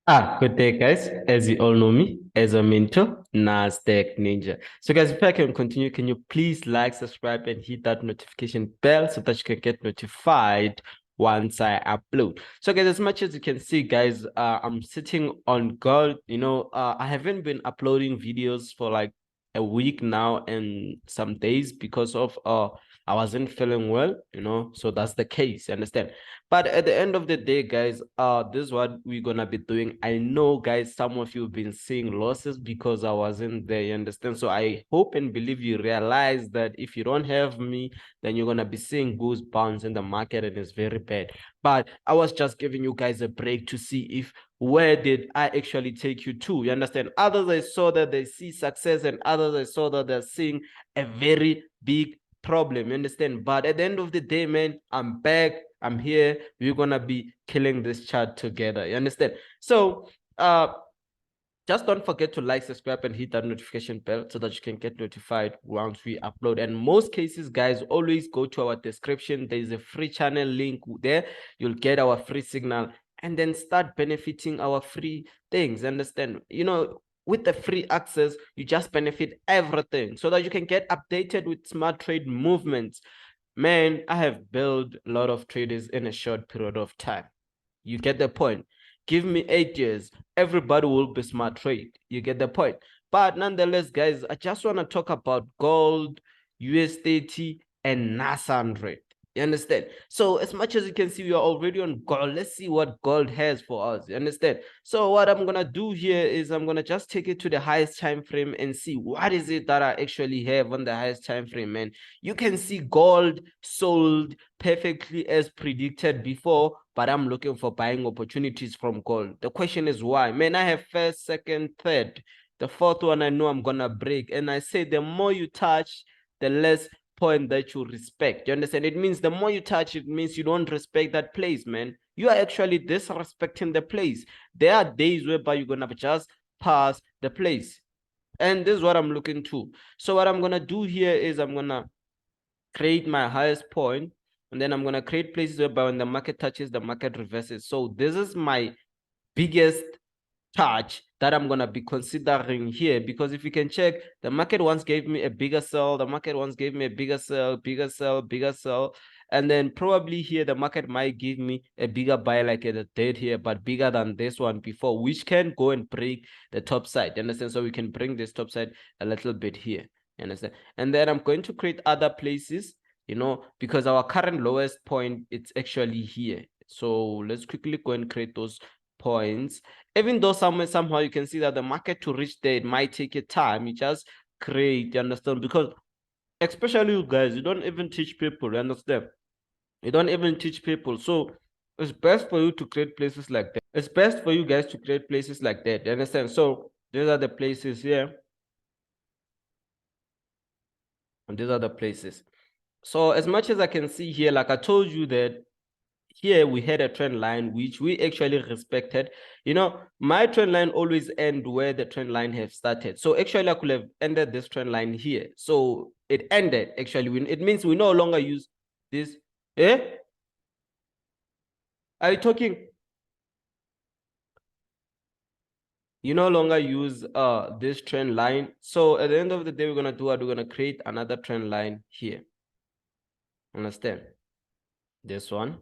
Good day, guys. As you all know me, as a mentor, Nasdaq Ninja. So, guys, if I can continue, can you please like, subscribe, and hit that notification bell so that you can get notified once I upload. So, guys, as much as you can see, guys, I'm sitting on gold. I haven't been uploading videos for like a week now and some days because of I wasn't feeling well. So that's the case. You understand? But at the end of the day, guys, this is what we're gonna be doing. I know, guys, some of you have been seeing losses because I wasn't there, you understand? So I hope and believe you realize that if you don't have me, then you're gonna be seeing goosebumps in the market and it's very bad. But I was just giving you guys a break to see if where did I actually take you to? You understand? Others I saw that they see success, and others I saw that they're seeing a very big problem. You understand? But at the end of the day, man, I'm back. I'm here. We're gonna be killing this chart together. You understand? So just don't forget to like, subscribe, and hit that notification bell so that you can get notified once we upload. And most cases, guys, always go to our description. There is a free channel link there. You'll get our free signal and then start benefiting our free things. Understand? With the free access, you just benefit everything so that you can get updated with smart trade movements. Man, I have built a lot of traders in a short period of time. You get the point. Give me 8 years, everybody will be smart trade. You get the point. But nonetheless, guys, I just want to talk about gold, US30, and NAS100. You understand? So as much as you can see, we are already on gold. Let's see what gold has for us. You understand? So what I'm gonna do here is I'm gonna just take it to the highest time frame and see what is it that I actually have on the highest time frame, man. You can see gold sold perfectly as predicted before, but I'm looking for buying opportunities from gold. The question is why? Man, I have first, second, third. The fourth one I know I'm gonna break. And I say the more you touch, the less point that you respect. You understand? It means the more you touch, it means you don't respect that place, man. You are actually disrespecting the place. There are days whereby you're gonna just pass the place. And this is what I'm looking to. So what I'm gonna do here is I'm gonna create my highest point, and then I'm gonna create places whereby when the market touches, the market reverses. So this is my biggest touch that I'm gonna be considering here, because if you can check, the market once gave me a bigger sell, the market once gave me a bigger sell, bigger sell, bigger sell, and then probably here the market might give me a bigger buy like it did here, but bigger than this one before, which can go and break the top side. You understand? So we can bring this top side a little bit here. You understand? And then I'm going to create other places, because our current lowest point, it's actually here. So let's quickly go and create those points. Even though somehow you can see that the market to reach there, it might take a time. You just create, you understand? Because especially you guys, you don't even teach people, you understand? You don't even teach people. So it's best for you to create places like that. It's best for you guys to create places like that. You understand? So these are the places here. And these are the places. So as much as I can see here, like I told you that here we had a trend line which we actually respected. My trend line always end where the trend line have started. So actually I could have ended this trend line here. So it ended actually. It means we no longer use this. Are you talking? You no longer use this trend line. So at the end of the day, we're gonna do what? We're gonna create another trend line here. Understand? This one.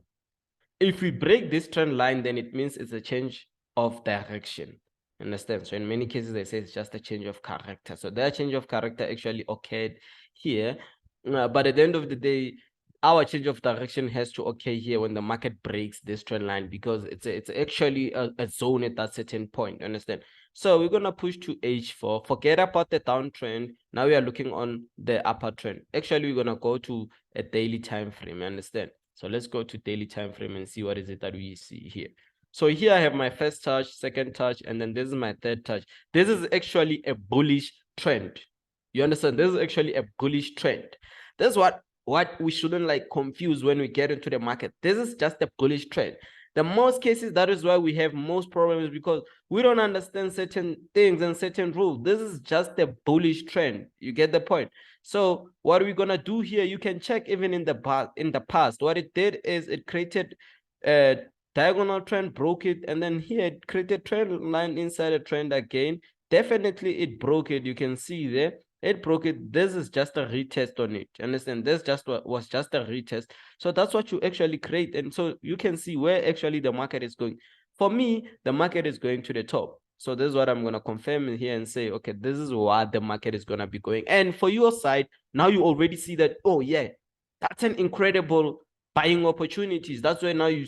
If we break this trend line, then it means it's a change of direction. Understand? So in many cases, they say it's just a change of character. So that change of character actually occurred here. But at the end of the day, our change of direction has to occur here when the market breaks this trend line, because it's actually a zone at that certain point. Understand? So we're gonna push to H4. Forget about the downtrend. Now we are looking on the upper trend. Actually, we're gonna go to a daily time frame. Understand? So let's go to daily time frame and see what is it that we see here. So here I have my first touch, second touch, and then this is my third touch. This is actually a bullish trend. You understand? This is actually a bullish trend. This is what we shouldn't like confuse when we get into the market. This is just a bullish trend. The most cases, that is why we have most problems, because we don't understand certain things and certain rules. This is just a bullish trend. You get the point? So what we're gonna do here, you can check even in the past. What it did is it created diagonal trend, broke it, and then here it created trend line inside a trend again. Definitely it broke it. You can see there it broke it. This is just a retest on it. Understand? This just was just a retest. So that's what you actually create, and so you can see where actually the market is going. For me, the market is going to the top. So this is what I'm going to confirm here and say, okay, this is what the market is going to be going. And for your side, now you already see that, oh yeah, that's an incredible buying opportunities. That's where now you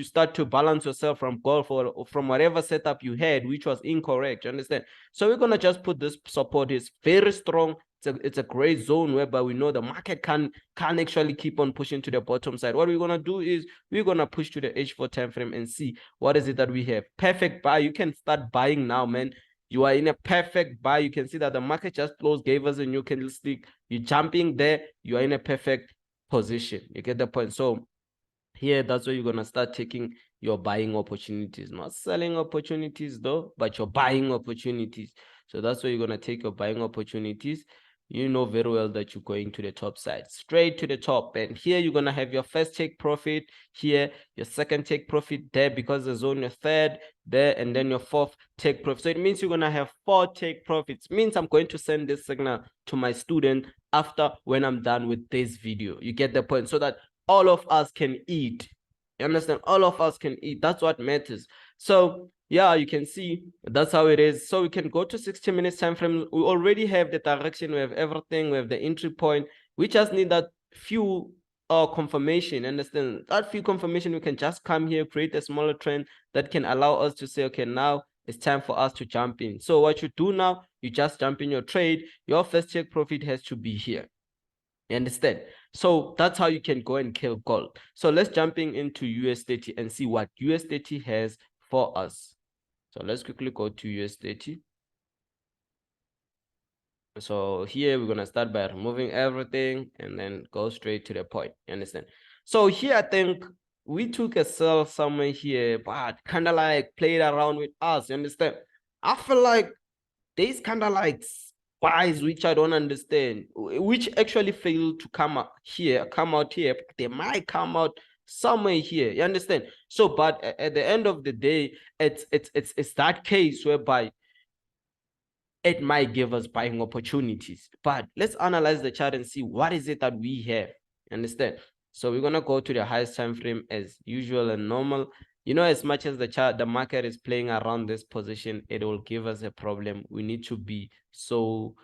start to balance yourself from golf or from whatever setup you had, which was incorrect. You understand? So we're going to just put this support is very strong. It's a great zone whereby we know the market can actually keep on pushing to the bottom side. What we're going to do is we're going to push to the H4 time frame and see what is it that we have. Perfect buy. You can start buying now, man. You are in a perfect buy. You can see that the market just closed, gave us a new candlestick. You're jumping there. You are in a perfect position. You get the point? So here, that's where you're going to start taking your buying opportunities, not selling opportunities though, but your buying opportunities. So that's where you're going to take your buying opportunities. You know very well that you're going to the top side, straight to the top. And here you're going to have your first take profit here, your second take profit there because the zone, your third there, and then your fourth take profit. So it means you're going to have 4 take profits. It means I'm going to send this signal to my student after when I'm done with this video. You get the point? So that all of us can eat. You understand? All of us can eat. That's what matters. So yeah, you can see that's how it is. So we can go to 60 minutes time frame. We already have the direction, we have everything, we have the entry point. We just need that few confirmation. Understand? That few confirmation, we can just come here, create a smaller trend that can allow us to say, okay, now it's time for us to jump in. So what you do now, you just jump in your trade. Your first take profit has to be here. You understand? So that's how you can go and kill gold. So let's jumping into US30 and see what US30 has for us. So let's quickly go to US30. So here we're going to start by removing everything and then go straight to the point. You understand? So here I think we took a sell somewhere here, but kind of like played around with us. You understand? I feel like there's kind of like buys which I don't understand, which actually fail to come out here, but they might come out somewhere here. You understand? So, but at the end of the day, it's that case whereby it might give us buying opportunities. But let's analyze the chart and see what is it that we have. Understand? So we're gonna go to the highest time frame as usual and normal. You know, as much as the market is playing around this position, it will give us a problem. We need to be so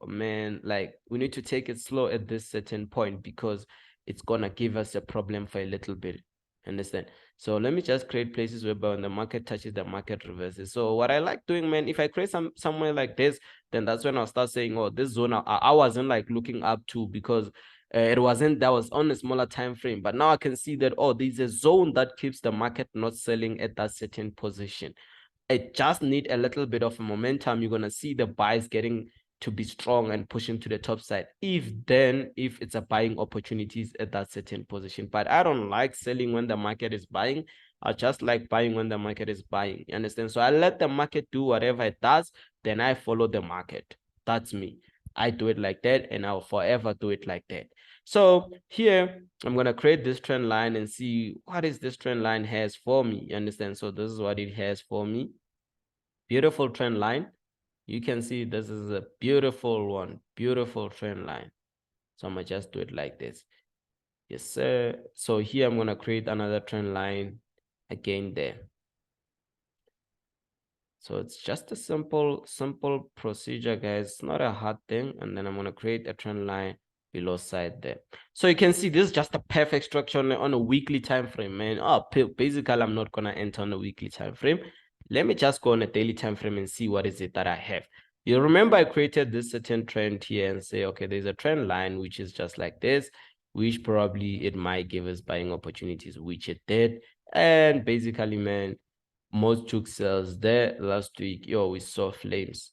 man, like we need to take it slow at this certain point because it's gonna give us a problem for a little bit. Understand? So let me just create places where when the market touches, the market reverses. So what I like doing, man, if I create somewhere like this, then that's when I'll start saying, oh, this zone I wasn't like looking up to because that was on a smaller time frame. But now I can see that, oh, there's a zone that keeps the market not selling at that certain position. It just need a little bit of a momentum. You're gonna see the buys getting to be strong and pushing to the top side if it's a buying opportunities at that certain position. But I don't like selling when the market is buying. I just like buying when the market is buying. You understand? So I let the market do whatever it does, then I follow the market. That's me. I do it like that, and I'll forever do it like that. So here I'm gonna create this trend line and see what is this trend line has for me. You understand? So this is what it has for me. Beautiful trend line. You can see this is a beautiful one, beautiful trend line. So I'm gonna just do it like this. Yes, sir. So here I'm gonna create another trend line again there. So it's just a simple procedure, guys. It's not a hard thing. And then I'm gonna create a trend line below side there. So you can see this is just a perfect structure on a weekly time frame, man. Oh, basically I'm not gonna enter on a weekly time frame. Let me just go on a daily time frame and see what is it that I have. You remember I created this certain trend here and say, okay, there's a trend line which is just like this, which probably it might give us buying opportunities, which it did. And basically, man, most took sales there last week. Yo, we saw flames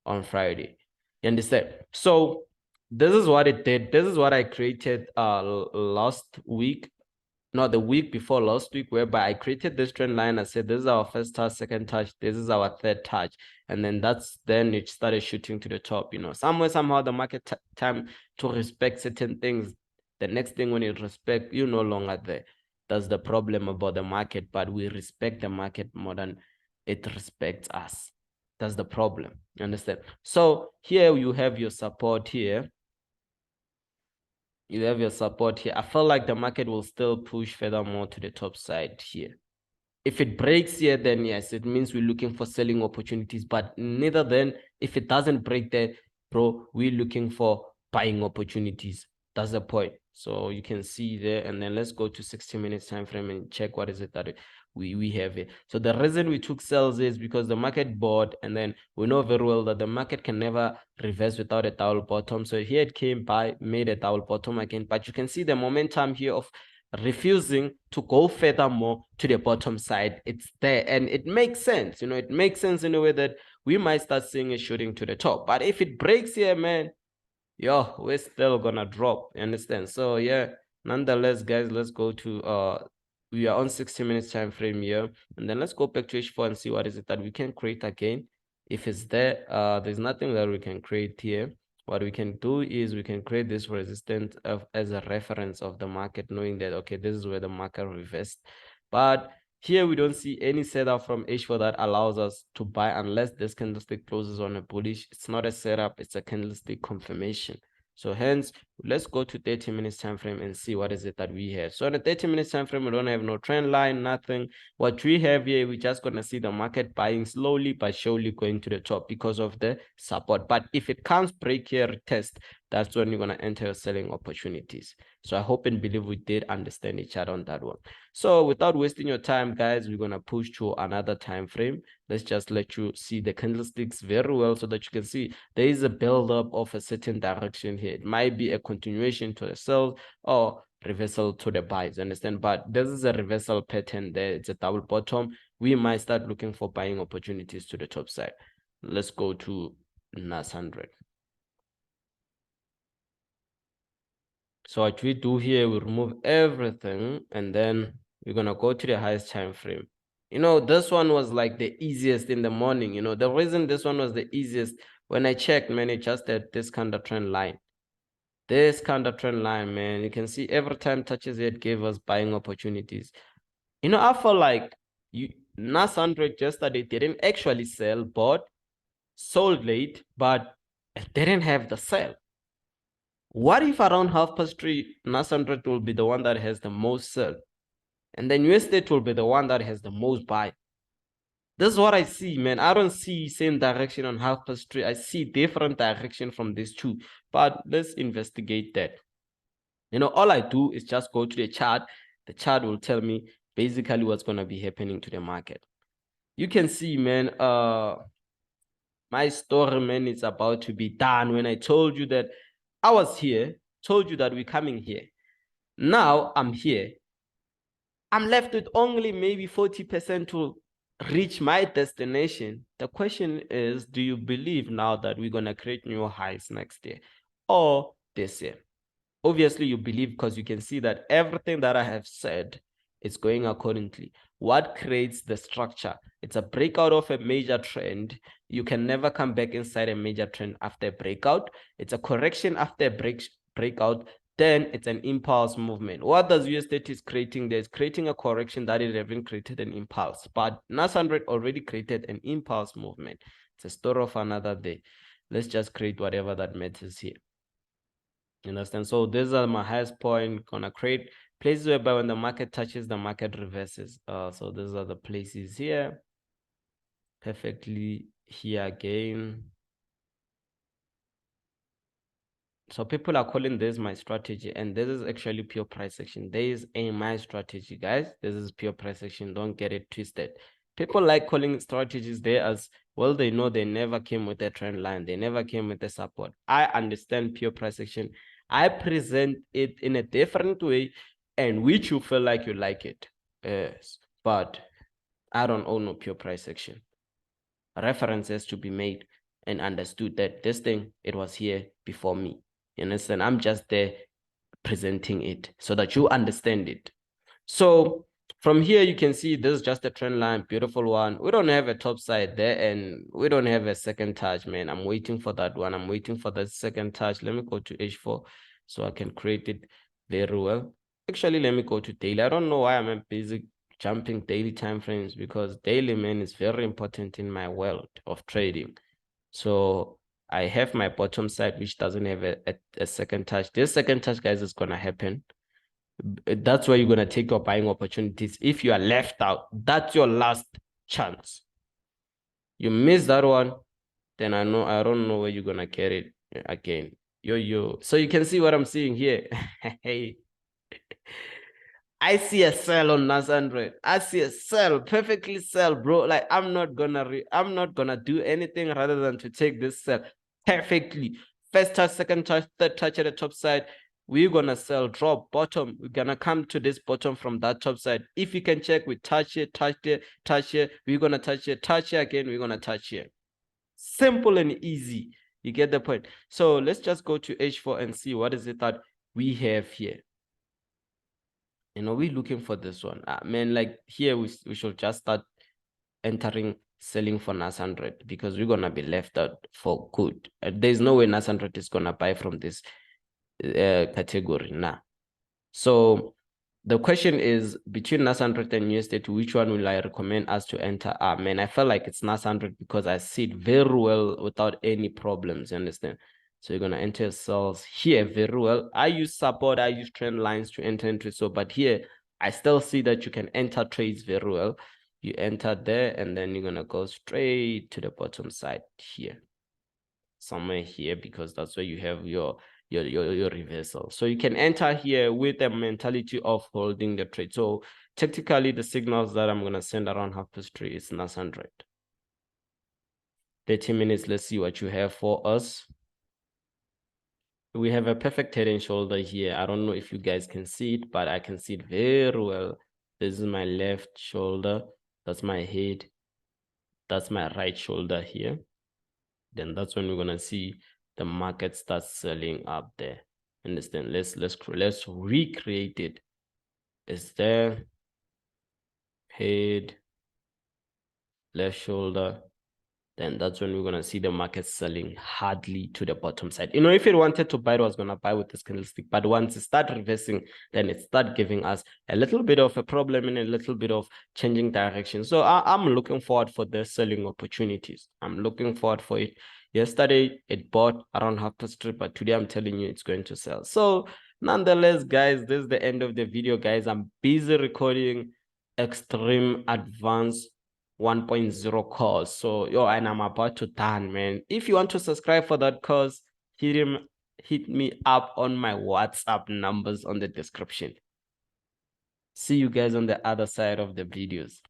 on Friday. You understand? So this is what it did. This is what I created last week, not the week before last week, whereby I created this trend line. I said, this is our first touch, second touch, this is our third touch. And then it started shooting to the top, you know. Somehow the market time to respect certain things. The next thing when it respect, you're no longer there. That's the problem about the market, but we respect the market more than it respects us. That's the problem. You understand? So here you have your support here. You have your support here. I feel like the market will still push furthermore to the top side here. If it breaks here, then yes, it means we're looking for selling opportunities. But neither then, if it doesn't break there, bro, we're looking for buying opportunities. That's the point. So you can see there, and then let's go to 60 minutes time frame and check what is it that we have here. So the reason we took sells is because the market bought, and then we know very well that the market can never reverse without a double bottom. So here it came by, made a double bottom again, but you can see the momentum here of refusing to go furthermore to the bottom side. It's there, and it makes sense. It makes sense in a way that we might start seeing it shooting to the top. But if it breaks here, man, yo, we're still gonna drop. You understand? So yeah, nonetheless, guys, let's go to we are on 60 minutes time frame here, and then let's go back to H4 and see what is it that we can create again. If it's there, there's nothing that we can create here. What we can do is we can create this resistance as a reference of the market, knowing that, okay, this is where the market reversed. But here we don't see any setup from H4 that allows us to buy unless this candlestick closes on a bullish. It's not a setup, it's a candlestick confirmation. So hence, let's go to 30 minutes time frame and see what is it that we have. So on the 30 minutes time frame, we don't have no trend line, nothing. What we have here, we're just going to see the market buying slowly but surely going to the top because of the support. But if it comes break here, test, that's when you're going to enter your selling opportunities. So I hope and believe we did understand each other on that one. So without wasting your time, guys, we're going to push to another time frame. Let's just let you see the candlesticks very well so that you can see there is a build-up of a certain direction here. It might be a continuation to the sell or reversal to the buys, understand? But this is a reversal pattern there. It's a double bottom. We might start looking for buying opportunities to the top side. Let's go to NAS100. So what we do here, we remove everything, and then we're going to go to the highest time frame. This one was like the easiest in the morning. The reason this one was the easiest, when I checked, man, it just had this kind of trend line. This kind of trend line, man, you can see every time touches it gave us buying opportunities. I feel like NAS100 yesterday didn't actually sell, bought, sold late, but it didn't have the sell. What if around 3:30, NAS100 will be the one that has the most sell? And then US30 will be the one that has the most buy. This is what I see, man. I don't see same direction on 3:30. I see different direction from these two. But let's investigate that. All I do is just go to the chart. The chart will tell me basically what's going to be happening to the market. You can see, man, my story, man, is about to be done. When I told you that I was here, told you that we're coming here. Now I'm here. I'm left with only maybe 40% to reach my destination. The question is, do you believe now that we're going to create new highs next year or this year? Obviously, you believe because you can see that everything that I have said is going accordingly. What creates the structure? It's a breakout of a major trend. You can never come back inside a major trend after a breakout. It's a correction after a breakout. Then it's an impulse movement. What does US30 is creating? There's creating a correction that it hasn't created an impulse. But NAS100 already created an impulse movement. It's a story of another day. Let's just create whatever that matters here. You understand? So these are my highest point. Gonna create places whereby when the market touches, the market reverses. So these are the places here. Perfectly here again. So people are calling this my strategy, and this is actually pure price action. There is my strategy, guys. This is pure price action. Don't get it twisted. People like calling strategies there as well. They know they never came with a trend line. They never came with a support. I understand pure price action. I present it in a different way, and which you feel like you like it. Yes, but I don't own no pure price action. References to be made and understood that this thing, it was here before me. You understand? I'm just there presenting it so that you understand it. So from here, you can see this is just a trend line, beautiful one. We don't have a top side there, and we don't have a second touch, man. I'm waiting for that one. I'm waiting for the second touch. Let me go to H4 so I can create it very well. Actually, let me go to daily. I don't know why I'm busy jumping daily time frames, because daily, man, is very important in my world of trading. So I have my bottom side, which doesn't have a second touch. This second touch, guys, is gonna happen. That's where you're gonna take your buying opportunities. If you are left out, that's your last chance. You miss that one, then I don't know where you're gonna get it again. So you can see what I'm seeing here. Hey, I see a sell on NAS100. I see a sell, perfectly sell, bro. Like I'm not gonna do anything rather than to take this sell perfectly. First touch, second touch, third touch at the top side. We're gonna sell, drop, bottom. We're gonna come to this bottom from that top side. If you can check, we touch here, touch there, touch here. We're gonna touch here, touch here again. We're gonna touch here. Simple and easy. You get the point. So let's just go to H4 and see what is it that we have here. You know, we're looking for this one. Man, like here we should just start entering selling for NAS100, because we're gonna be left out for good. There's no way NAS100 is gonna buy from this category now. So the question is, between NAS100 and US30, which one will I recommend us to enter? Man, I feel like it's NAS100, because I see it very well without any problems. You understand? So you're gonna enter sales here very well. I use support, I use trend lines to enter into. So, but here I still see that you can enter trades very well. You enter there, and then you're gonna go straight to the bottom side here, somewhere here, because that's where you have your reversal. So you can enter here with a mentality of holding the trade. So technically, the signals that I'm gonna send around 3:30 is NAS100. 30 minutes. Let's see what you have for us. We have a perfect head and shoulder here. I don't know if you guys can see it, but I can see it very well. This is my left shoulder. That's my head. That's my right shoulder here. Then that's when we're gonna see the market start selling up there. Understand? Let's recreate it. It's there. Head, left shoulder. Then that's when we're gonna see the market selling hardly to the bottom side. You know, if it wanted to buy, it was gonna buy with this candlestick. But once it start reversing, then it start giving us a little bit of a problem and a little bit of changing direction. So I'm looking forward for the selling opportunities. I'm looking forward for it. Yesterday it bought around 3:30, but today I'm telling you it's going to sell. So nonetheless, guys, this is the end of the video, guys. I'm busy recording extreme advanced 1.0 course. So and I'm about to done, man. If you want to subscribe for that course, hit me up on my WhatsApp numbers on the description. See you guys on the other side of the videos.